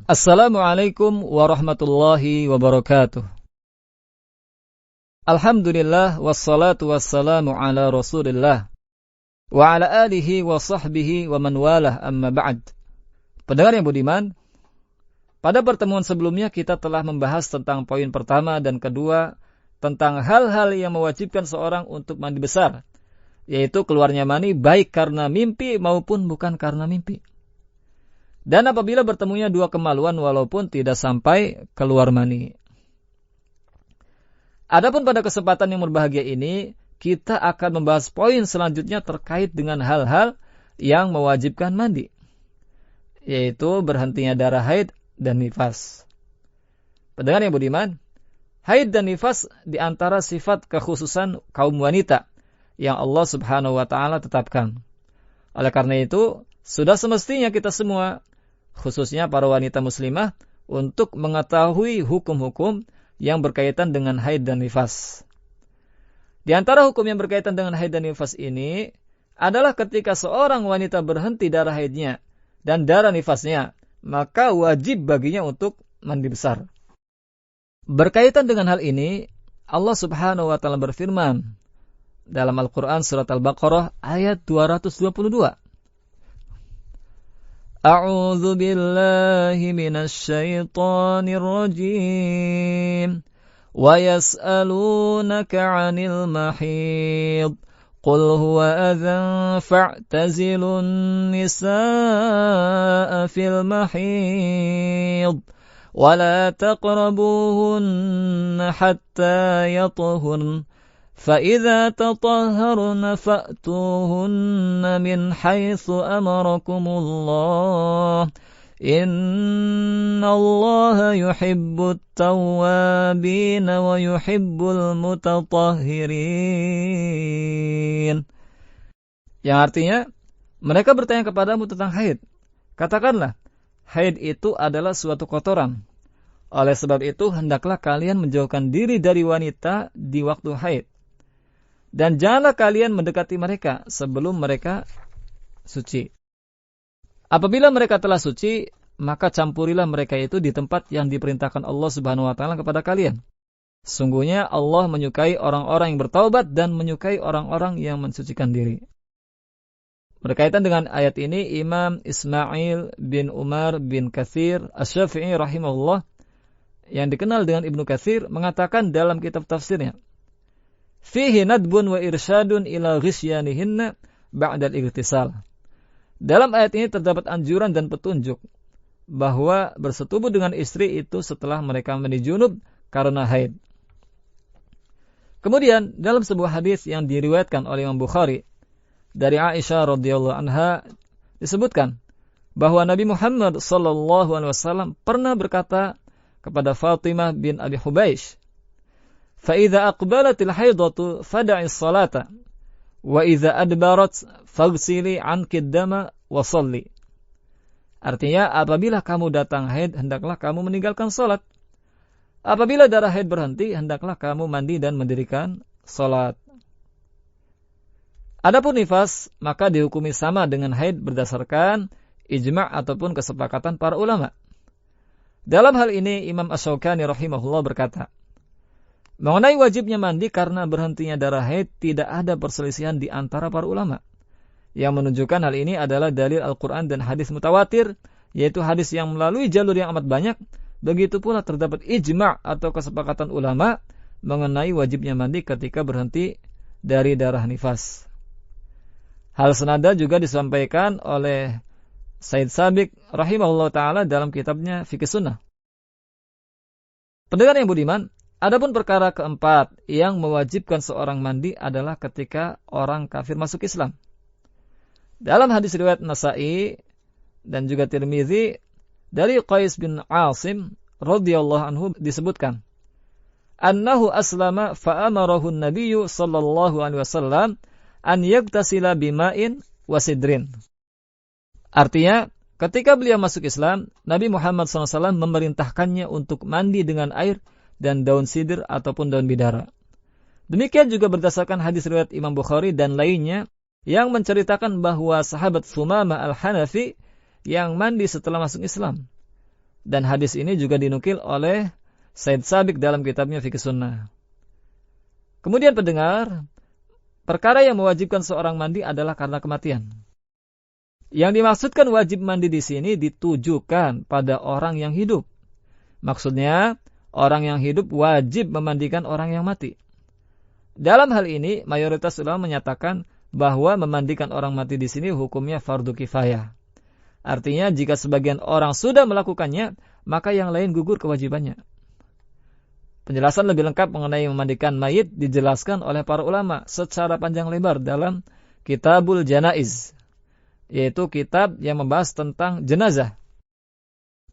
Assalamualaikum warahmatullahi wabarakatuh. Alhamdulillah wassalatu wassalamu ala Rasulillah wa ala alihi wa sahbihi wa man walah, amma ba'd. Pendengar yang budiman, pada pertemuan sebelumnya kita telah membahas tentang poin pertama dan kedua tentang hal-hal yang mewajibkan seorang untuk mandi besar, yaitu keluarnya mani baik karena mimpi maupun bukan karena mimpi. Dan apabila bertemunya dua kemaluan walaupun tidak sampai keluar mani. Adapun pada kesempatan yang berbahagia ini, kita akan membahas poin selanjutnya terkait dengan hal-hal yang mewajibkan mandi, yaitu berhentinya darah haid dan nifas. Pendengar yang budiman, haid dan nifas di antara sifat kekhususan kaum wanita yang Allah Subhanahu wa taala tetapkan. Oleh karena itu, sudah semestinya kita semua, khususnya para wanita muslimah, untuk mengetahui hukum-hukum yang berkaitan dengan haid dan nifas. Di antara hukum yang berkaitan dengan haid dan nifas ini adalah ketika seorang wanita berhenti darah haidnya dan darah nifasnya, maka wajib baginya untuk mandi besar. Berkaitan dengan hal ini, Allah Subhanahu wa taala berfirman dalam Al-Qur'an surat Al-Baqarah ayat 222. A'udzu billahi minasy syaithanir rajim. Wa yas'alunaka 'anil mahid. Qul huwa adhan fa'tazilun nisaa fil mahid. Wa la taqrabuhunna hatta yatahurna. فَإِذَا تَطَهَّرْنَ فَأْتُوهُنَّ مِنْ حَيْثُ أَمَرَكُمُ اللَّهُ إِنَّ اللَّهَ يُحِبُّ التَّوَّابِينَ وَيُحِبُّ الْمُتَطَهِّرِينَ. Yang artinya, mereka bertanya kepadamu tentang haid. Katakanlah, haid itu adalah suatu kotoran. Oleh sebab itu, hendaklah kalian menjauhkan diri dari wanita di waktu haid. Dan janganlah kalian mendekati mereka sebelum mereka suci. Apabila mereka telah suci, maka campurilah mereka itu di tempat yang diperintahkan Allah Subhanahu wa taala kepada kalian. Sungguhnya Allah menyukai orang-orang yang bertaubat dan menyukai orang-orang yang mensucikan diri. Berkaitan dengan ayat ini, Imam Ismail bin Umar bin Katsir Asy-Syafi'i rahimahullah, yang dikenal dengan Ibnu Katsir, mengatakan dalam kitab tafsirnya, fihi nadbun wa irsyadun ila ghisyanihinna ba'dal ightisal. Dalam ayat ini terdapat anjuran dan petunjuk bahwa bersetubuh dengan istri itu setelah mereka mandi junub karena haid. Kemudian dalam sebuah hadis yang diriwayatkan oleh Imam Bukhari dari Aisyah radhiyallahu anha disebutkan bahwa Nabi Muhammad sallallahu alaihi wasallam pernah berkata kepada Fatimah bin Abi Hubaish, فَإِذَا أَقْبَلَتِ الْحَيْضَةُ فَدَعِ الصَّلَاةَ وَإِذَا أَدْبَرَتْ فَاغْسِلِي عَنْكِ الدَّمَ وَصَلِّي. Artinya, apabila kamu datang haid, hendaklah kamu meninggalkan salat. Apabila darah haid berhenti, hendaklah kamu mandi dan mendirikan salat. Adapun nifas, maka dihukumi sama dengan haid berdasarkan ijma' ataupun kesepakatan para ulama. Dalam hal ini, Imam Asy-Syaukani rahimahullah berkata, mengenai wajibnya mandi karena berhentinya darah haid, tidak ada perselisihan di antara para ulama. Yang menunjukkan hal ini adalah dalil Al-Quran dan hadis mutawatir, yaitu hadis yang melalui jalur yang amat banyak. Begitu pula terdapat ijma' atau kesepakatan ulama mengenai wajibnya mandi ketika berhenti dari darah nifas. Hal senada juga disampaikan oleh Said Sabiq rahimahullah ta'ala dalam kitabnya Fiqh Sunnah. Pendengar yang budiman, adapun perkara keempat yang mewajibkan seorang mandi adalah ketika orang kafir masuk Islam. Dalam hadis riwayat Nasa'i dan juga Tirmizi dari Qais bin Asim radhiyallahu anhu disebutkan, annahu aslama fa'amarahu an-nabiyyu sallallahu alaihi wasallam an yaghtasila bima'in wa sidrin. Artinya, ketika beliau masuk Islam, Nabi Muhammad SAW memerintahkannya untuk mandi dengan air dan daun sidr ataupun daun bidara. Demikian juga berdasarkan hadis riwayat Imam Bukhari dan lainnya yang menceritakan bahwa sahabat Sumamah al-Hanafi yang mandi setelah masuk Islam. Dan hadis ini juga dinukil oleh Said Sabiq dalam kitabnya Fiqh Sunnah. Kemudian pendengar, perkara yang mewajibkan seorang mandi adalah karena kematian. Yang dimaksudkan wajib mandi di sini ditujukan pada orang yang hidup. Maksudnya, orang yang hidup wajib memandikan orang yang mati. Dalam hal ini, mayoritas ulama menyatakan bahwa memandikan orang mati di sini hukumnya fardu kifayah. Artinya, jika sebagian orang sudah melakukannya, maka yang lain gugur kewajibannya. Penjelasan lebih lengkap mengenai memandikan mayit dijelaskan oleh para ulama secara panjang lebar dalam Kitabul Janaiz, yaitu kitab yang membahas tentang jenazah.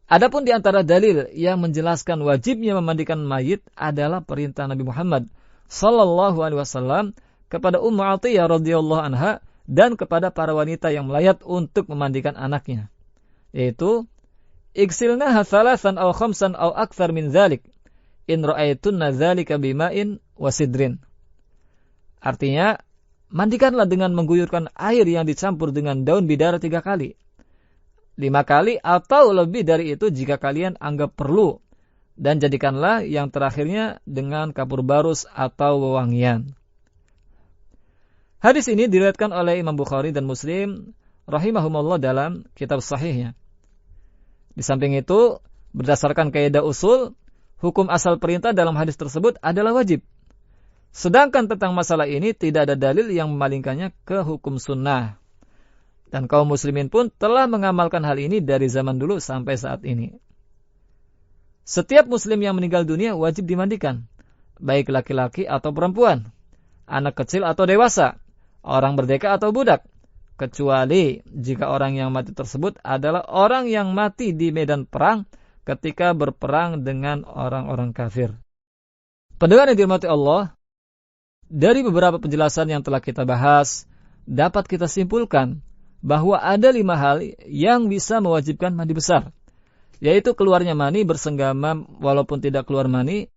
Adapun di antara dalil yang menjelaskan wajibnya memandikan mayit adalah perintah Nabi Muhammad sallallahu alaihi wasallam kepada Ummu Athiyyah radhiyallahu anha dan kepada para wanita yang melayat untuk memandikan anaknya, yaitu igsilnaha thalathan aw khamsan aw akthar min dzalik in ra'aytunna dzalika bima'in wasidrin. Artinya, mandikanlah dengan mengguyurkan air yang dicampur dengan daun bidara 3 kali, 5 kali atau lebih dari itu jika kalian anggap perlu, dan jadikanlah yang terakhirnya dengan kapur barus atau wewangian. Hadis ini diriwayatkan oleh Imam Bukhari dan Muslim rahimahumullah dalam kitab sahihnya. Di samping itu, berdasarkan kaidah usul, hukum asal perintah dalam hadis tersebut adalah wajib. Sedangkan tentang masalah ini tidak ada dalil yang memalingkannya ke hukum sunnah. Dan kaum muslimin pun telah mengamalkan hal ini dari zaman dulu sampai saat ini. Setiap muslim yang meninggal dunia wajib dimandikan, baik laki-laki atau perempuan, anak kecil atau dewasa, orang merdeka atau budak, kecuali jika orang yang mati tersebut adalah orang yang mati di medan perang ketika berperang dengan orang-orang kafir. Pendengar yang dirahmati Allah, dari beberapa penjelasan yang telah kita bahas, dapat kita simpulkan bahwa ada 5 hal yang bisa mewajibkan mandi besar, yaitu keluarnya mani bersenggama walaupun tidak keluar mani.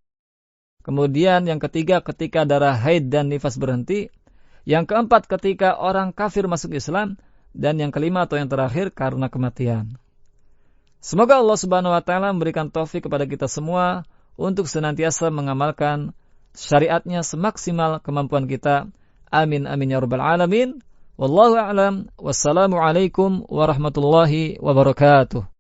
Kemudian yang ketiga, ketika darah haid dan nifas berhenti. Yang keempat, ketika orang kafir masuk Islam. Dan yang kelima atau yang terakhir, karena kematian. Semoga Allah Subhanahu wa Ta'ala memberikan taufik kepada kita semua untuk senantiasa mengamalkan syariatnya semaksimal kemampuan kita. Amin amin ya rabbal alamin. Wallahu a'lam. Wassalamualaikum warahmatullahi wabarakatuh.